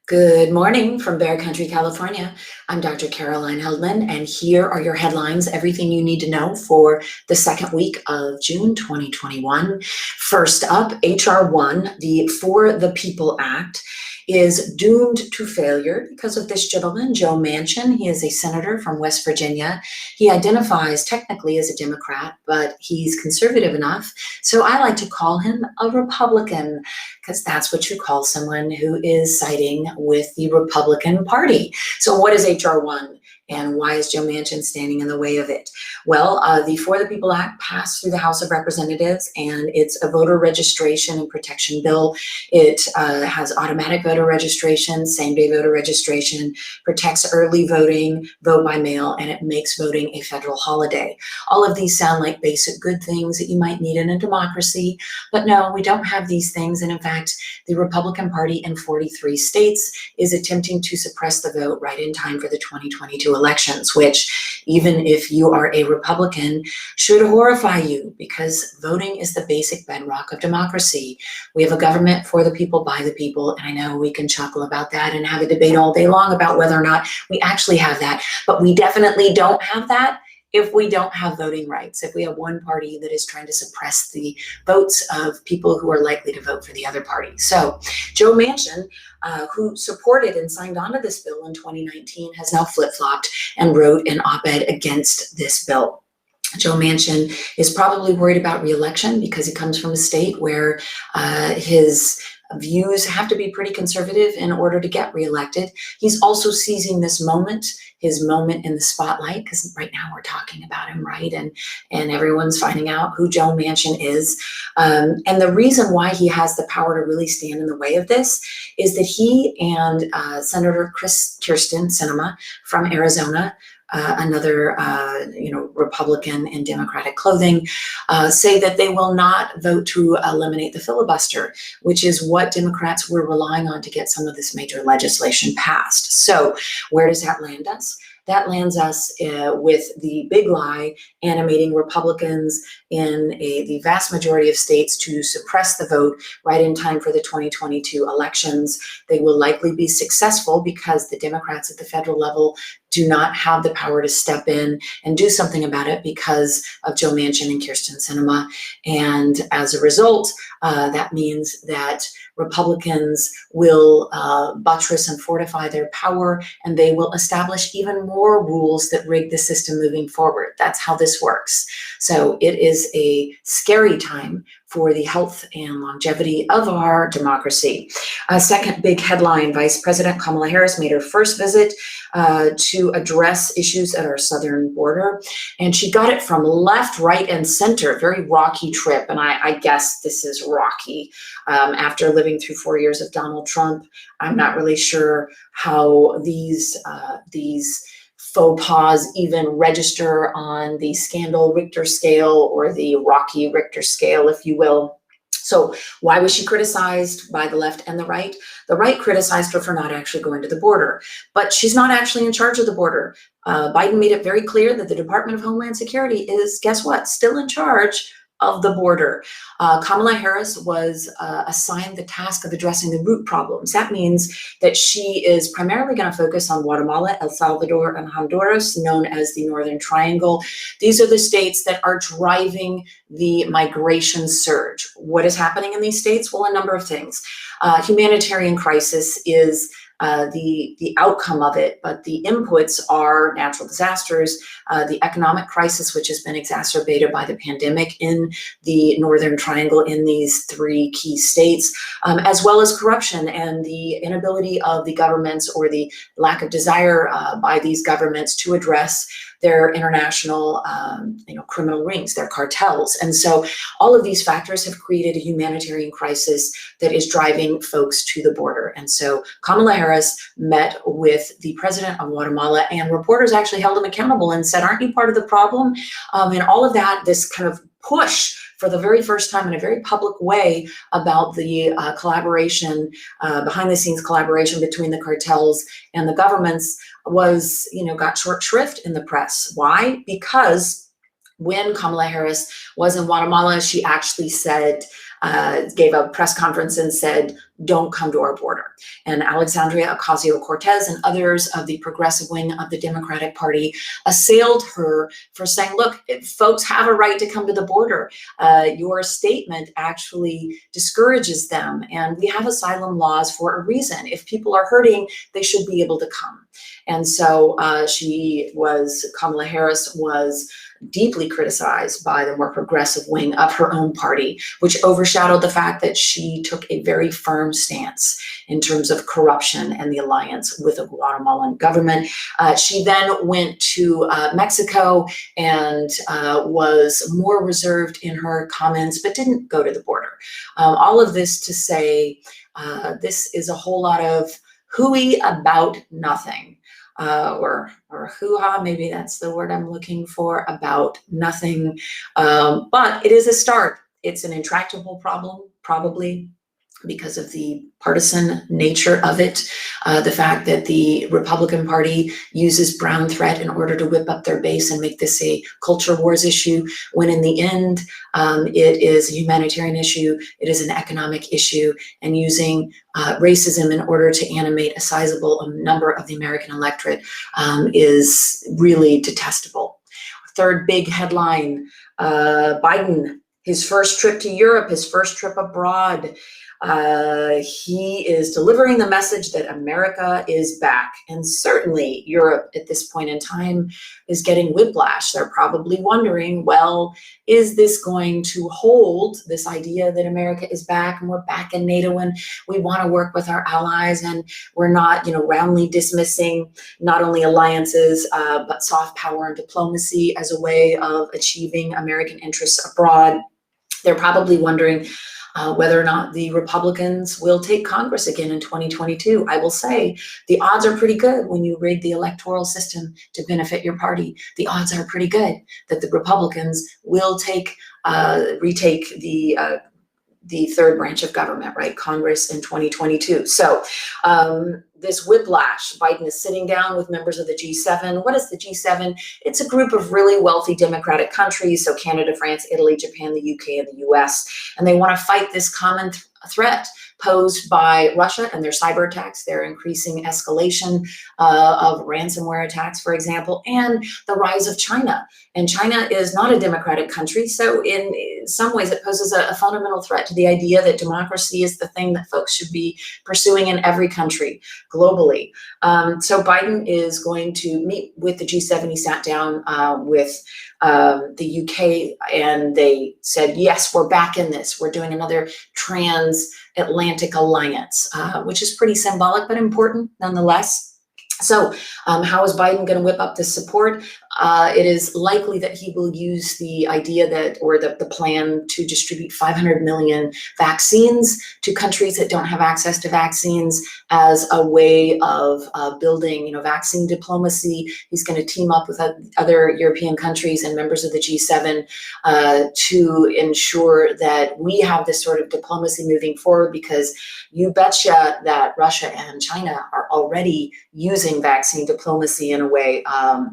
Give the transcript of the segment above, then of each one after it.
Good morning from Bear Country, California. I'm Dr. Caroline Heldman, and here are your headlines, everything you need to know for the second week of June 2021. First up, H.R. 1, the For the People Act, is doomed to failure because of this gentleman, Joe Manchin. He is a senator from West Virginia. He identifies technically as a Democrat, but he's conservative enough, so I like to call him a Republican, because that's what you call someone who is siding with the Republican Party. So what is H.R. 1? And why is Joe Manchin standing in the way of it? Well, the For the People Act passed through the House of Representatives, and it's a voter registration and protection bill. It has automatic voter registration, same-day voter registration, protects early voting, vote by mail, and it makes voting a federal holiday. All of these sound like basic good things that you might need in a democracy, but no, we don't have these things. And in fact, the Republican Party in 43 states is attempting to suppress the vote right in time for the 2022 elections, which, even if you are a Republican, should horrify you, because voting is the basic bedrock of democracy. We have a government for the people, by the people, and I know we can chuckle about that and have a debate all day long about whether or not we actually have that, but we definitely don't have that if we don't have voting rights, if we have one party that is trying to suppress the votes of people who are likely to vote for the other party. So Joe Manchin, who supported and signed onto this bill in 2019, has now flip-flopped and wrote an op-ed against this bill. Joe Manchin is probably worried about re-election because he comes from a state where his views have to be pretty conservative in order to get reelected. He's also seizing this moment, his moment in the spotlight, because right now we're talking about him, right? And everyone's finding out who Joe Manchin is. And the reason why he has the power to really stand in the way of this is that he and Senator Kyrsten Sinema from Arizona, another Republican in Democratic clothing, say that they will not vote to eliminate the filibuster, which is what Democrats were relying on to get some of this major legislation passed. So where does that land us? That lands us with the big lie animating Republicans in the vast majority of states to suppress the vote right in time for the 2022 elections. They will likely be successful because the Democrats at the federal level do not have the power to step in and do something about it because of Joe Manchin and Kyrsten Sinema. And as a result, that means that Republicans will buttress and fortify their power, and they will establish even more rules that rig the system moving forward. That's how this works. So it is a scary time for the health and longevity of our democracy. Second big headline, Vice President Kamala Harris made her first visit to address issues at our southern border, and she got it from left, right, and center. Very rocky trip, and I guess this is rocky. After living through 4 years of Donald Trump, I'm not really sure how these faux pas even register on the scandal Richter scale, or the rocky Richter scale, if you will. So why was she criticized by the left and the right? The right criticized her for not actually going to the border, but she's not actually in charge of the border. Biden made it very clear that the Department of Homeland Security is, guess what, still in charge of the border. Kamala Harris was assigned the task of addressing the root problems. That means that she is primarily going to focus on Guatemala, El Salvador, and Honduras, known as the Northern Triangle. These are the states that are driving the migration surge. What is happening in these states? Well, a number of things. Humanitarian crisis is the outcome of it, but the inputs are natural disasters, the economic crisis, which has been exacerbated by the pandemic in the Northern Triangle in these three key states, as well as corruption and the inability of the governments, or the lack of desire by these governments to address their international criminal rings, their cartels. And so all of these factors have created a humanitarian crisis that is driving folks to the border. And so Kamala Harris met with the president of Guatemala, and reporters actually held him accountable and said, aren't you part of the problem? And all of that, this kind of push for the very first time in a very public way about the collaboration, behind the scenes collaboration between the cartels and the governments was, got short shrift in the press. Why? Because when Kamala Harris was in Guatemala, she actually said gave a press conference and said, don't come to our border. And Alexandria Ocasio-Cortez and others of the progressive wing of the Democratic Party assailed her for saying, look, folks have a right to come to the border. Your statement actually discourages them, and we have asylum laws for a reason. If people are hurting, they should be able to come. And so Kamala Harris was deeply criticized by the more progressive wing of her own party, which overshadowed the fact that she took a very firm stance in terms of corruption and the alliance with the Guatemalan government. She then went to Mexico and was more reserved in her comments, but didn't go to the border. All of this to say, this is a whole lot of hooey about nothing. Or hoo-ha, maybe that's the word I'm looking for, about nothing. But it is a start. It's an intractable problem, probably, because of the partisan nature of it. The fact that the Republican Party uses brown threat in order to whip up their base and make this a culture wars issue, when in the end, it is a humanitarian issue, it is an economic issue, and using racism in order to animate a sizable number of the American electorate is really detestable. Third big headline, Biden, his first trip to Europe, his first trip abroad. He is delivering the message that America is back. And certainly Europe at this point in time is getting whiplash. They're probably wondering, well, is this going to hold, this idea that America is back and we're back in NATO and we want to work with our allies and we're not, roundly dismissing not only alliances, but soft power and diplomacy as a way of achieving American interests abroad. They're probably wondering whether or not the Republicans will take Congress again in 2022. I will say the odds are pretty good when you rig the electoral system to benefit your party. The odds are pretty good that the Republicans will retake the third branch of government, right? Congress in 2022. So this whiplash, Biden is sitting down with members of the G7. What is the G7? It's a group of really wealthy democratic countries. So Canada, France, Italy, Japan, the UK, and the US. And they want to fight this common threat posed by Russia and their cyber attacks, their increasing escalation of ransomware attacks, for example, and the rise of China. And China is not a democratic country, so in some ways it poses a fundamental threat to the idea that democracy is the thing that folks should be pursuing in every country globally. So Biden is going to meet with the G7. He sat down with the UK, and they said, yes, we're back in this. We're doing another transatlantic alliance, which is pretty symbolic, but important nonetheless. So how is Biden going to whip up this support? It is likely that he will use the idea that, or the plan to distribute 500 million vaccines to countries that don't have access to vaccines as a way of building, vaccine diplomacy. He's going to team up with other European countries and members of the G7 to ensure that we have this sort of diplomacy moving forward, because you betcha that Russia and China are already using vaccine diplomacy in a way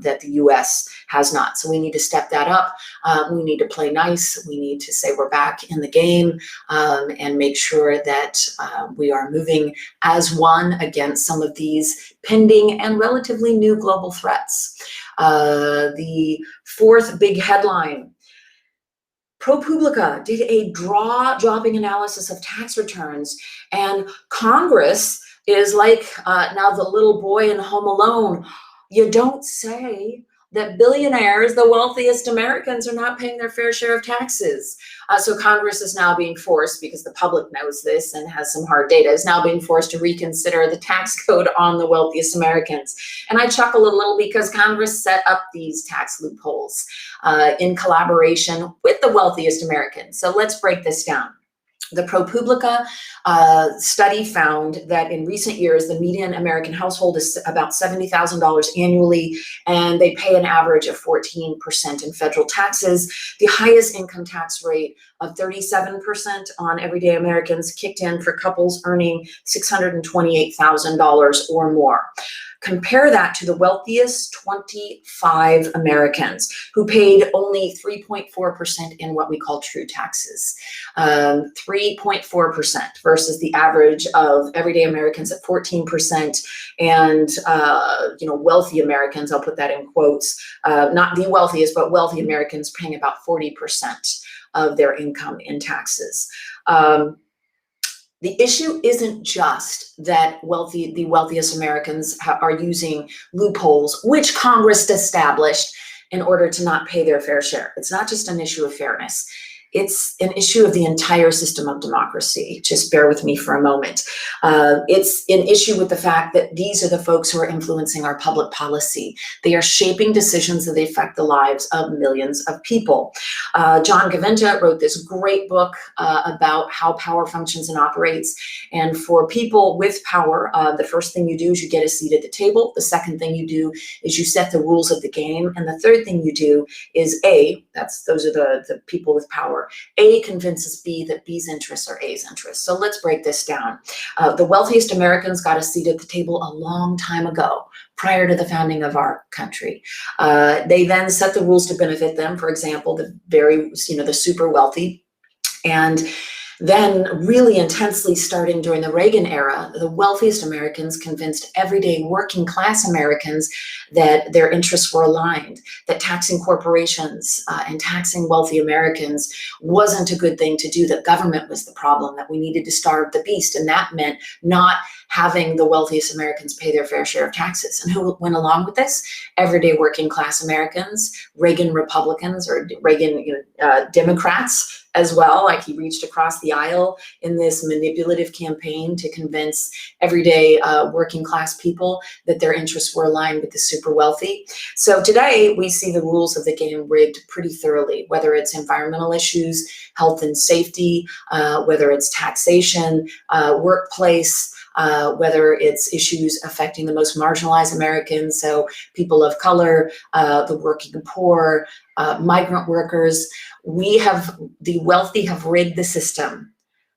that the US has not. So we need to step that up. We need to play nice. We need to say we're back in the game and make sure that we are moving as one against some of these pending and relatively new global threats. The fourth big headline, ProPublica did a jaw-dropping analysis of tax returns, and Congress is like now the little boy in Home Alone. You don't say that billionaires, the wealthiest Americans, are not paying their fair share of taxes. So Congress is now being forced, because the public knows this and has some hard data, is now being forced to reconsider the tax code on the wealthiest Americans. And I chuckle a little because Congress set up these tax loopholes in collaboration with the wealthiest Americans. So let's break this down. The ProPublica study found that in recent years, the median American household is about $70,000 annually, and they pay an average of 14% in federal taxes. The highest income tax rate of 37% on everyday Americans kicked in for couples earning $628,000 or more. Compare that to the wealthiest 25 Americans who paid only 3.4% in what we call true taxes. 3.4% versus the average of everyday Americans at 14%, and wealthy Americans, I'll put that in quotes, not the wealthiest, but wealthy Americans paying about 40% of their income in taxes. The issue isn't just that the wealthiest Americans are using loopholes, which Congress established in order to not pay their fair share. It's not just an issue of fairness. It's an issue of the entire system of democracy. Just bear with me for a moment. It's an issue with the fact that these are the folks who are influencing our public policy. They are shaping decisions that affect the lives of millions of people. John Gaventa wrote this great book about how power functions and operates. And for people with power, the first thing you do is you get a seat at the table. The second thing you do is you set the rules of the game. And the third thing you do is those are the people with power. A convinces B that B's interests are A's interests. So let's break this down. The wealthiest Americans got a seat at the table a long time ago, prior to the founding of our country. They then set the rules to benefit them. For example, the super wealthy. And then really intensely starting during the Reagan era, the wealthiest Americans convinced everyday working class Americans that their interests were aligned, that taxing corporations and taxing wealthy Americans wasn't a good thing to do, that government was the problem, that we needed to starve the beast. And that meant not having the wealthiest Americans pay their fair share of taxes. And who went along with this? Everyday working class Americans, Reagan Republicans, or Reagan Democrats as well. Like, he reached across the aisle in this manipulative campaign to convince everyday working class people that their interests were aligned with the super wealthy. So today we see the rules of the game rigged pretty thoroughly, whether it's environmental issues, health and safety, whether it's taxation, workplace, whether it's issues affecting the most marginalized Americans, so people of color, the working poor, migrant workers. The wealthy have rigged the system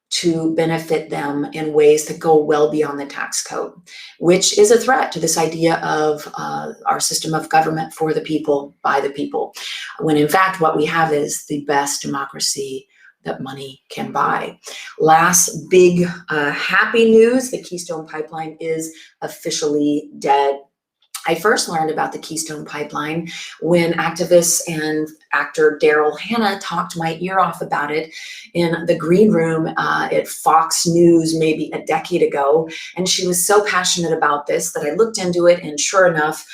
to benefit them in ways that go well beyond the tax code, which is a threat to this idea of our system of government for the people, by the people, when in fact what we have is the best democracy that money can buy. Last big happy news, the Keystone Pipeline is officially dead. I first learned about the Keystone Pipeline when activists and actor Daryl Hannah talked my ear off about it in the green room at Fox News maybe a decade ago. And she was so passionate about this that I looked into it, and sure enough,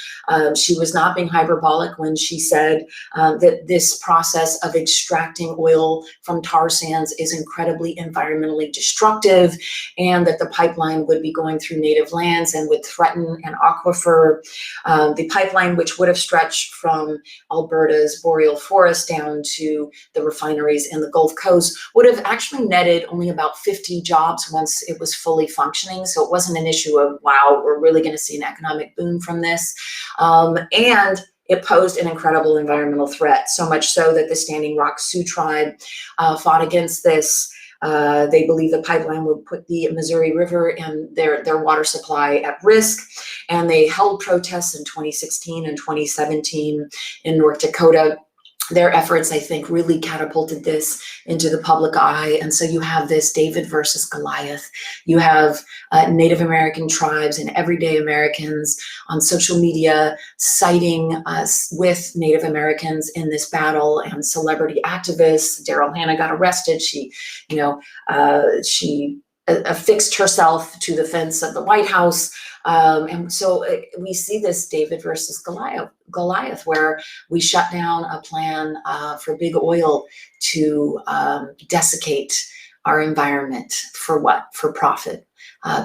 she was not being hyperbolic when she said that this process of extracting oil from tar sands is incredibly environmentally destructive, and that the pipeline would be going through native lands and would threaten an aquifer. The pipeline, which would have stretched from Alberta's boreal forest down to the refineries in the Gulf Coast, would have actually netted only about 50 jobs once it was fully functioning. So it wasn't an issue of, wow, we're really going to see an economic boom from this. And it posed an incredible environmental threat, so much so that the Standing Rock Sioux tribe fought against this. They believe the pipeline would put the Missouri River and their water supply at risk. And they held protests in 2016 and 2017 in North Dakota. Their efforts, I think, really catapulted this into the public eye. And so you have this David versus Goliath. You have Native American tribes and everyday Americans on social media siding us with Native Americans in this battle, and celebrity activists. Daryl Hannah got arrested. She affixed herself to the fence of the White House. And so we see this David versus Goliath, where we shut down a plan for big oil to desiccate our environment. For what? For profit.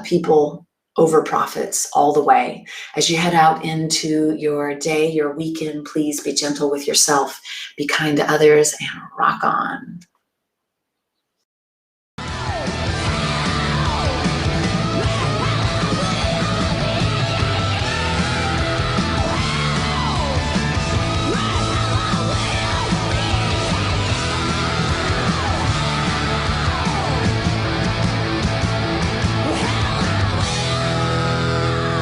People over profits all the way. As you head out into your day, your weekend, please be gentle with yourself, be kind to others, and rock on.